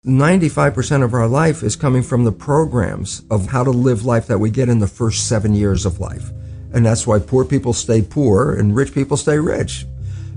95% of our life is coming from the programs of how to live life that we get in the first 7 years of life. And that's why poor people stay poor and rich people stay rich.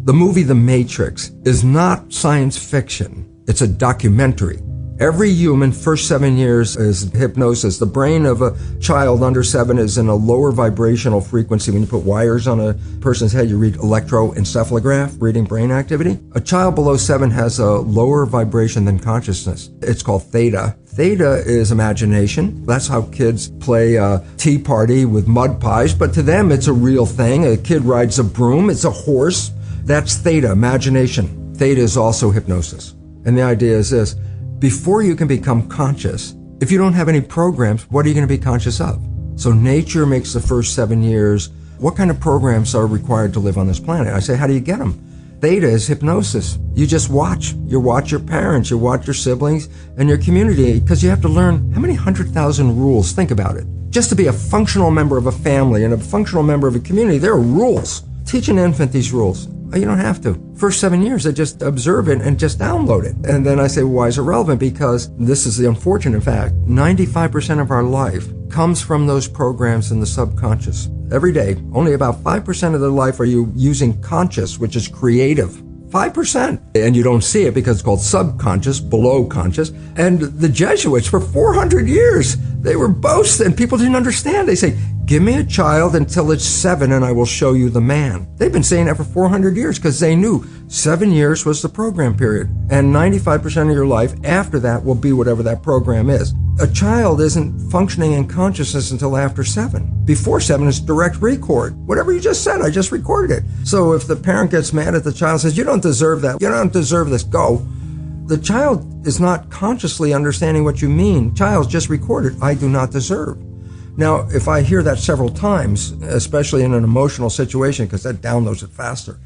The movie The Matrix is not science fiction. It's a documentary. Every human, first 7 years is hypnosis. The brain of a child under 7 is in a lower vibrational frequency. When you put wires on a person's head, you read electroencephalograph, reading brain activity. A child below 7 has a lower vibration than consciousness. It's called theta. Theta is imagination. That's how kids play tea party with mud pies, but to them it's a real thing. A kid rides a broom, it's a horse. That's theta, imagination. Theta is also hypnosis. And the idea is this: before you can become conscious, if you don't have any programs, what are you going to be conscious of? So nature makes the first 7 years. What kind of programs are required to live on this planet? I say, how do you get them? Theta is hypnosis. You just watch. You watch your parents, you watch your siblings and your community, because you have to learn how many 100,000 rules. Think about it. Just to be a functional member of a family and a functional member of a community, there are rules. Teach an infant these rules. You don't have to. First 7 years, they just observe it and just download it. And then I say, well, why is it relevant? Because this is the unfortunate fact. 95% of our life comes from those programs in the subconscious. Every day, only about 5% of their life are you using conscious, which is creative. 5%. And you don't see it because it's called subconscious, below conscious. And the Jesuits, for 400 years, they were boasting. People didn't understand. They say, give me a child until it's 7 and I will show you the man. They've been saying that for 400 years because they knew 7 years was the program period. And 95% of your life after that will be whatever that program is. A child isn't functioning in consciousness until after 7. Before 7 is direct record. Whatever you just said, I just recorded it. So if the parent gets mad at the child, says, you don't deserve that, you don't deserve this, go. The child is not consciously understanding what you mean. Child's just recorded, I do not deserve. Now, if I hear that several times, especially in an emotional situation, because that downloads it faster.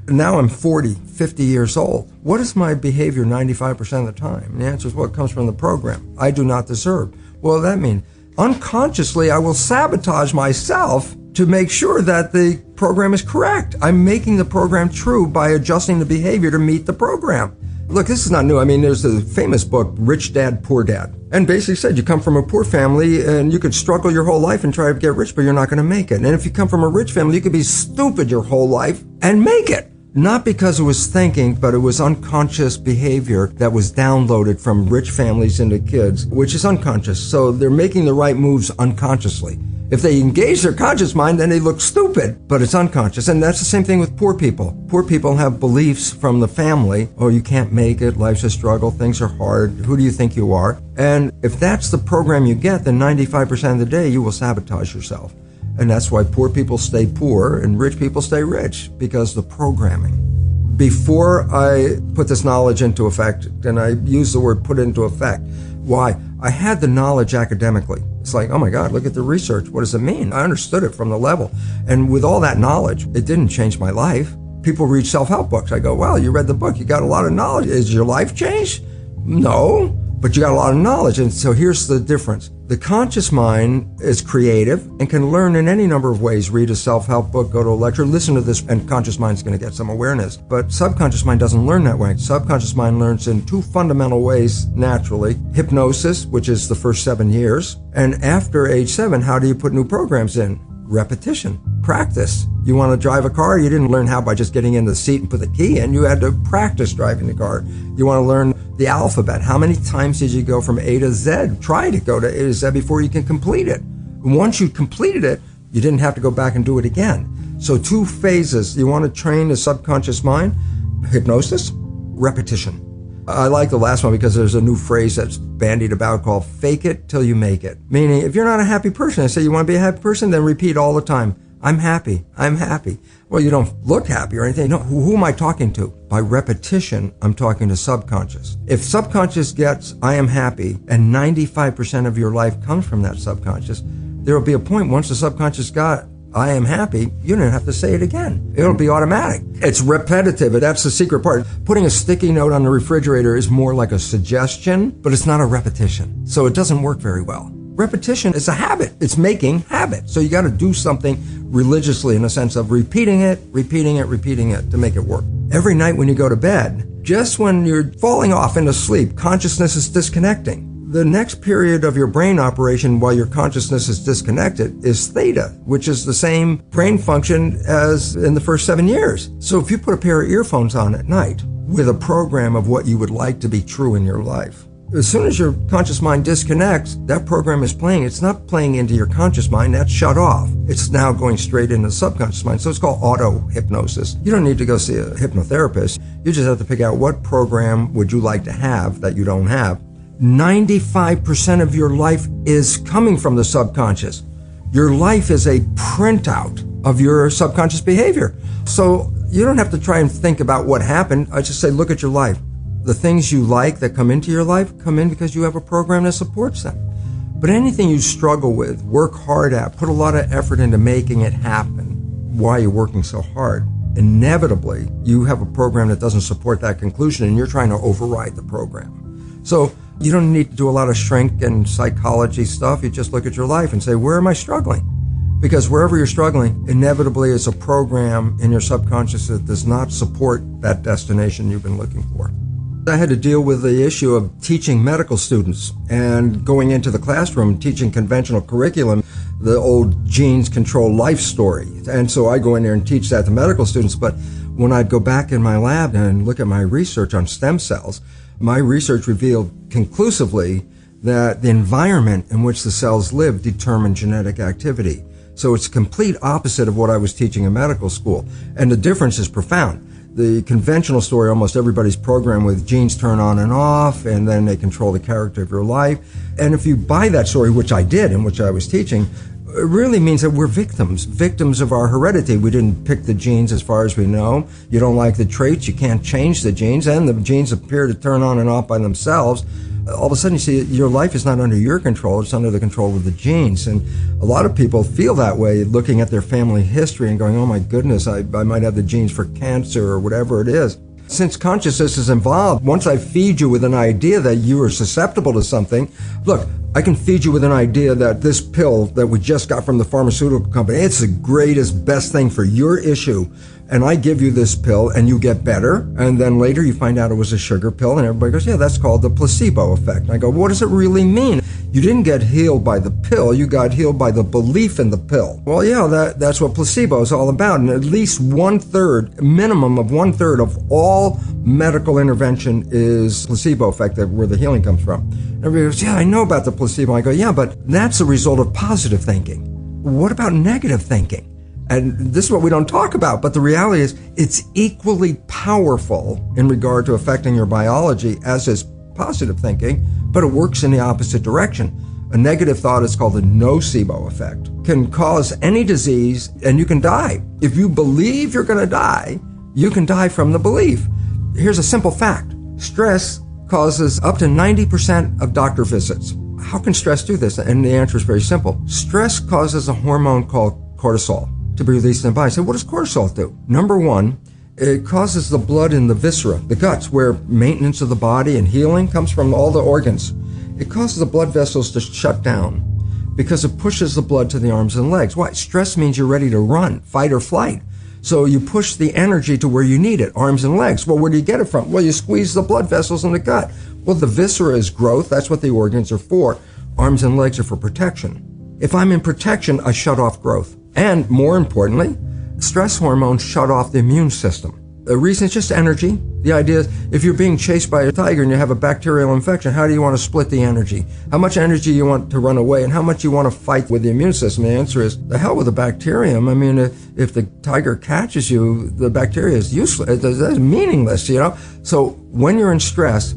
Now I'm 40, 50 years old. What is my behavior 95% of the time? And the answer is, well, it comes from the program. I do not deserve. Well, that means unconsciously I will sabotage myself to make sure that the program is correct. I'm making the program true by adjusting the behavior to meet the program. Look, this is not new. I mean, there's the famous book, Rich Dad, Poor Dad. And basically said you come from a poor family and you could struggle your whole life and try to get rich, but you're not going to make it. And if you come from a rich family, you could be stupid your whole life and make it. Not because it was thinking, but it was unconscious behavior that was downloaded from rich families into kids, which is unconscious. So they're making the right moves unconsciously. If they engage their conscious mind, then they look stupid, but it's unconscious. And that's the same thing with poor people. Poor people have beliefs from the family. Oh, you can't make it. Life's a struggle. Things are hard. Who do you think you are? And if that's the program you get, then 95% of the day you will sabotage yourself. And that's why poor people stay poor and rich people stay rich, because the programming. Before I put this knowledge into effect, and I use the word put into effect, why? I had the knowledge academically. It's like, oh my God, look at the research. What does it mean? I understood it from the level. And with all that knowledge, it didn't change my life. People read self-help books. I go, well, you read the book. You got a lot of knowledge. Is your life changed? No, but you got a lot of knowledge. And so here's the difference. The conscious mind is creative and can learn in any number of ways. Read a self-help book, go to a lecture, listen to this, and conscious mind's going to get some awareness. But subconscious mind doesn't learn that way. Subconscious mind learns in two fundamental ways naturally. Hypnosis, which is the first 7 years. And after age 7, how do you put new programs in? Repetition, practice. You want to drive a car? You didn't learn how by just getting in the seat and put the key in. You had to practice driving the car. You want to learn the alphabet. How many times did you go from A to Z? Try to go to A to Z before you can complete it. Once you completed it, you didn't have to go back and do it again. So 2 phases. You want to train the subconscious mind? Hypnosis, repetition. I like the last one because there's a new phrase that's bandied about called fake it till you make it. Meaning, if you're not a happy person, I say you want to be a happy person, then repeat all the time, I'm happy, I'm happy. Well, you don't look happy or anything. No, who am I talking to? By repetition, I'm talking to subconscious. If subconscious gets, I am happy, and 95% of your life comes from that subconscious, there will be a point once the subconscious got, I am happy, you don't have to say it again. It'll be automatic. It's repetitive, and that's the secret part. Putting a sticky note on the refrigerator is more like a suggestion, but it's not a repetition. So it doesn't work very well. Repetition is a habit. It's making habit. So you got to do something religiously in a sense of repeating it to make it work. Every night when you go to bed, Just when you're falling off into sleep, consciousness is disconnecting. The next period of your brain operation while your consciousness is disconnected is theta, which is the same brain function as in the first 7 years. So if you put a pair of earphones on at night with a program of what you would like to be true in your life, as soon as your conscious mind disconnects, that program is playing. It's not playing into your conscious mind. That's shut off. It's now going straight into the subconscious mind. So it's called auto-hypnosis. You don't need to go see a hypnotherapist. You just have to pick out what program would you like to have that you don't have. 95% of your life is coming from the subconscious. Your life is a printout of your subconscious behavior. So you don't have to try and think about what happened. I just say, look at your life. The things you like that come into your life come in because you have a program that supports them. But anything you struggle with, work hard at, put a lot of effort into making it happen, why you're working so hard, inevitably you have a program that doesn't support that conclusion and you're trying to override the program. So you don't need to do a lot of shrink and psychology stuff. You just look at your life and say, where am I struggling? Because wherever you're struggling, inevitably it's a program in your subconscious that does not support that destination you've been looking for. I had to deal with the issue of teaching medical students and going into the classroom, teaching conventional curriculum, the old genes control life story. And so I go in there and teach that to medical students. But when I'd go back in my lab and look at my research on stem cells, my research revealed conclusively that the environment in which the cells live determine genetic activity. So it's complete opposite of what I was teaching in medical school. And the difference is profound. The conventional story, almost everybody's programmed with genes turn on and off, and then they control the character of your life. And if you buy that story, which I did and which I was teaching, it really means that we're victims of our heredity. We didn't pick the genes as far as we know. You don't like the traits, you can't change the genes, and the genes appear to turn on and off by themselves. All of a sudden you see your life is not under your control, it's under the control of the genes. And a lot of people feel that way looking at their family history and going, oh my goodness, I might have the genes for cancer or whatever it is. Since consciousness is involved, once I feed you with an idea that you are susceptible to something, look, I can feed you with an idea that this pill that we just got from the pharmaceutical company, it's the greatest, best thing for your issue. And I give you this pill and you get better. And then later you find out it was a sugar pill and everybody goes, yeah, that's called the placebo effect. And I go, what does it really mean? You didn't get healed by the pill. You got healed by the belief in the pill. Well, yeah, that's what placebo is all about. And at least 1/3, minimum of 1/3 of all medical intervention is placebo effect, where the healing comes from. Everybody goes, yeah, I know about the placebo. I go, yeah, but that's a result of positive thinking. What about negative thinking? And this is what we don't talk about, but the reality is it's equally powerful in regard to affecting your biology as is positive thinking, but it works in the opposite direction. A negative thought is called the nocebo effect. Can cause any disease and you can die. If you believe you're going to die, you can die from the belief. Here's a simple fact. Stress causes up to 90% of doctor visits. How can stress do this? And the answer is very simple. Stress causes a hormone called cortisol to be released in the body. So what does cortisol do? Number one, it causes the blood in the viscera, the guts, where maintenance of the body and healing comes from all the organs. It causes the blood vessels to shut down because it pushes the blood to the arms and legs. Why? Stress means you're ready to run, fight or flight. So you push the energy to where you need it, arms and legs. Well, where do you get it from? Well, you squeeze the blood vessels in the gut. Well, the viscera is growth. That's what the organs are for. Arms and legs are for protection. If I'm in protection, I shut off growth. And more importantly, stress hormones shut off the immune system. The reason is just energy. The idea is if you're being chased by a tiger and you have a bacterial infection, how do you want to split the energy? How much energy you want to run away and how much you want to fight with the immune system? The answer is the hell with the bacterium. I mean, if the tiger catches you, the bacteria is useless. It's meaningless, you know? So when you're in stress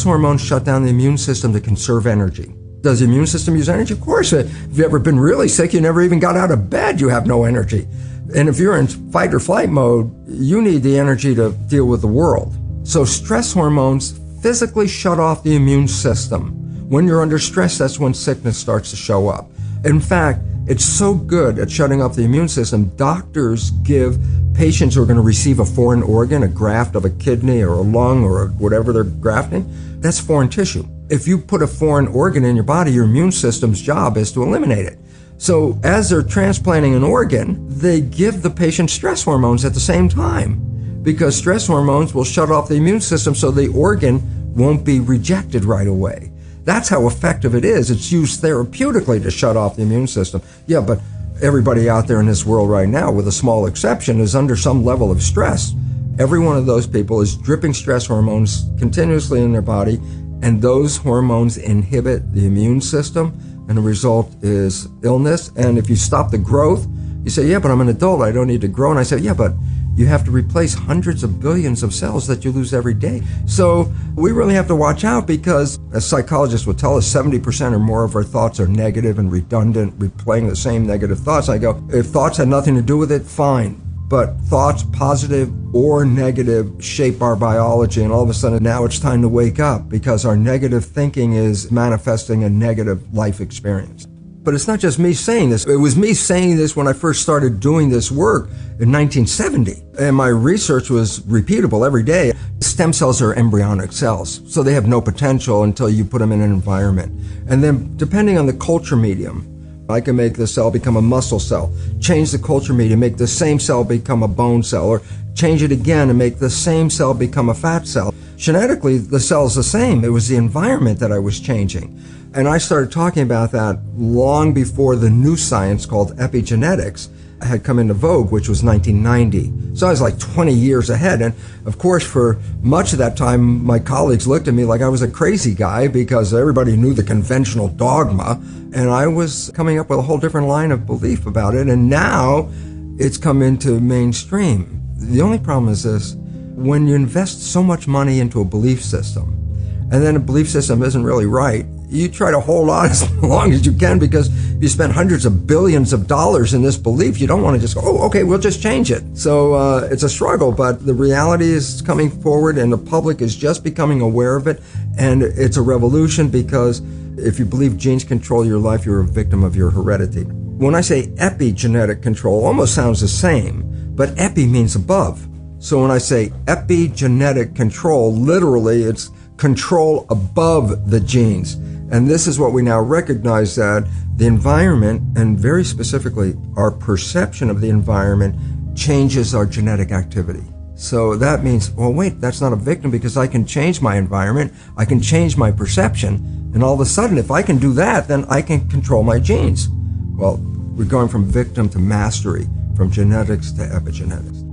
hormones shut down the immune system to conserve energy. Does the immune system use energy? Of course. If you've ever been really sick, you never even got out of bed, you have no energy. And if you're in fight or flight mode, you need the energy to deal with the world. So stress hormones physically shut off the immune system. When you're under stress, that's when sickness starts to show up. In fact, it's so good at shutting off the immune system, doctors give patients who are going to receive a foreign organ, a graft of a kidney or a lung or whatever they're grafting, that's foreign tissue. If you put a foreign organ in your body, your immune system's job is to eliminate it. So as they're transplanting an organ, they give the patient stress hormones at the same time. because stress hormones will shut off the immune system so the organ won't be rejected right away. That's how effective it is. It's used therapeutically to shut off the immune system. Yeah, but everybody out there in this world right now, with a small exception, is under some level of stress. Every one of those people is dripping stress hormones continuously in their body, and those hormones inhibit the immune system, and the result is illness. And if you stop the growth, you say, yeah, but I'm an adult, I don't need to grow. And I say, yeah, but you have to replace hundreds of billions of cells that you lose every day. So we really have to watch out, because, as psychologists would tell us, 70% or more of our thoughts are negative and redundant, replaying the same negative thoughts. I go, if thoughts had nothing to do with it, fine. But thoughts, positive or negative, shape our biology. And all of a sudden, now it's time to wake up, because our negative thinking is manifesting a negative life experience. But it's not just me saying this. It was me saying this when I first started doing this work in 1970. And my research was repeatable every day. Stem cells are embryonic cells, so they have no potential until you put them in an environment. And then, depending on the culture medium, I can make the cell become a muscle cell, change the culture medium, make the same cell become a bone cell, or change it again and make the same cell become a fat cell. Genetically, the cell's the same. It was the environment that I was changing. And I started talking about that long before the new science called epigenetics had come into vogue, which was 1990. So I was like 20 years ahead. And of course, for much of that time, my colleagues looked at me like I was a crazy guy, because everybody knew the conventional dogma. And I was coming up with a whole different line of belief about it. And now it's come into mainstream. The only problem is this: when you invest so much money into a belief system, and then a belief system isn't really right, you try to hold on as long as you can, because you spend hundreds of billions of dollars in this belief. You don't want to just go, oh, okay, we'll just change it. So it's a struggle, but the reality is coming forward, and the public is just becoming aware of it. And it's a revolution, because if you believe genes control your life, you're a victim of your heredity. When I say epigenetic control, almost sounds the same, but epi means above. So when I say epigenetic control, literally it's control above the genes. And this is what we now recognize, that the environment, and very specifically our perception of the environment, changes our genetic activity. So that means, well, wait, that's not a victim, because I can change my environment, I can change my perception, and all of a sudden, if I can do that, then I can control my genes. Well, we're going from victim to mastery, from genetics to epigenetics.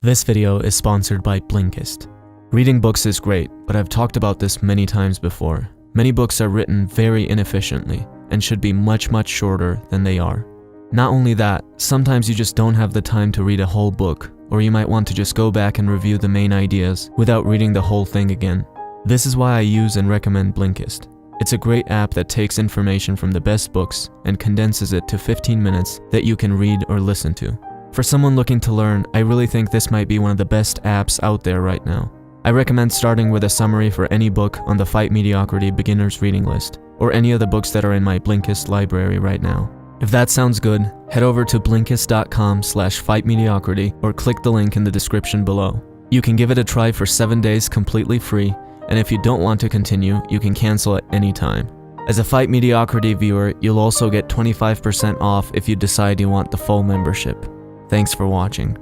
This video is sponsored by Blinkist. Reading books is great, but I've talked about this many times before. Many books are written very inefficiently and should be much shorter than they are. Not only that, sometimes you just don't have the time to read a whole book, or you might want to just go back and review the main ideas without reading the whole thing again. This is why I use and recommend Blinkist. It's a great app that takes information from the best books and condenses it to 15 minutes that you can read or listen to. For someone looking to learn, I really think this might be one of the best apps out there right now. I recommend starting with a summary for any book on the Fight Mediocrity Beginner's Reading List, or any of the books that are in my Blinkist library right now. If that sounds good, head over to blinkist.com/fightmediocrity or click the link in the description below. You can give it a try for 7 days completely free, and if you don't want to continue, you can cancel at any time. As a Fight Mediocrity viewer, you'll also get 25% off if you decide you want the full membership. Thanks for watching.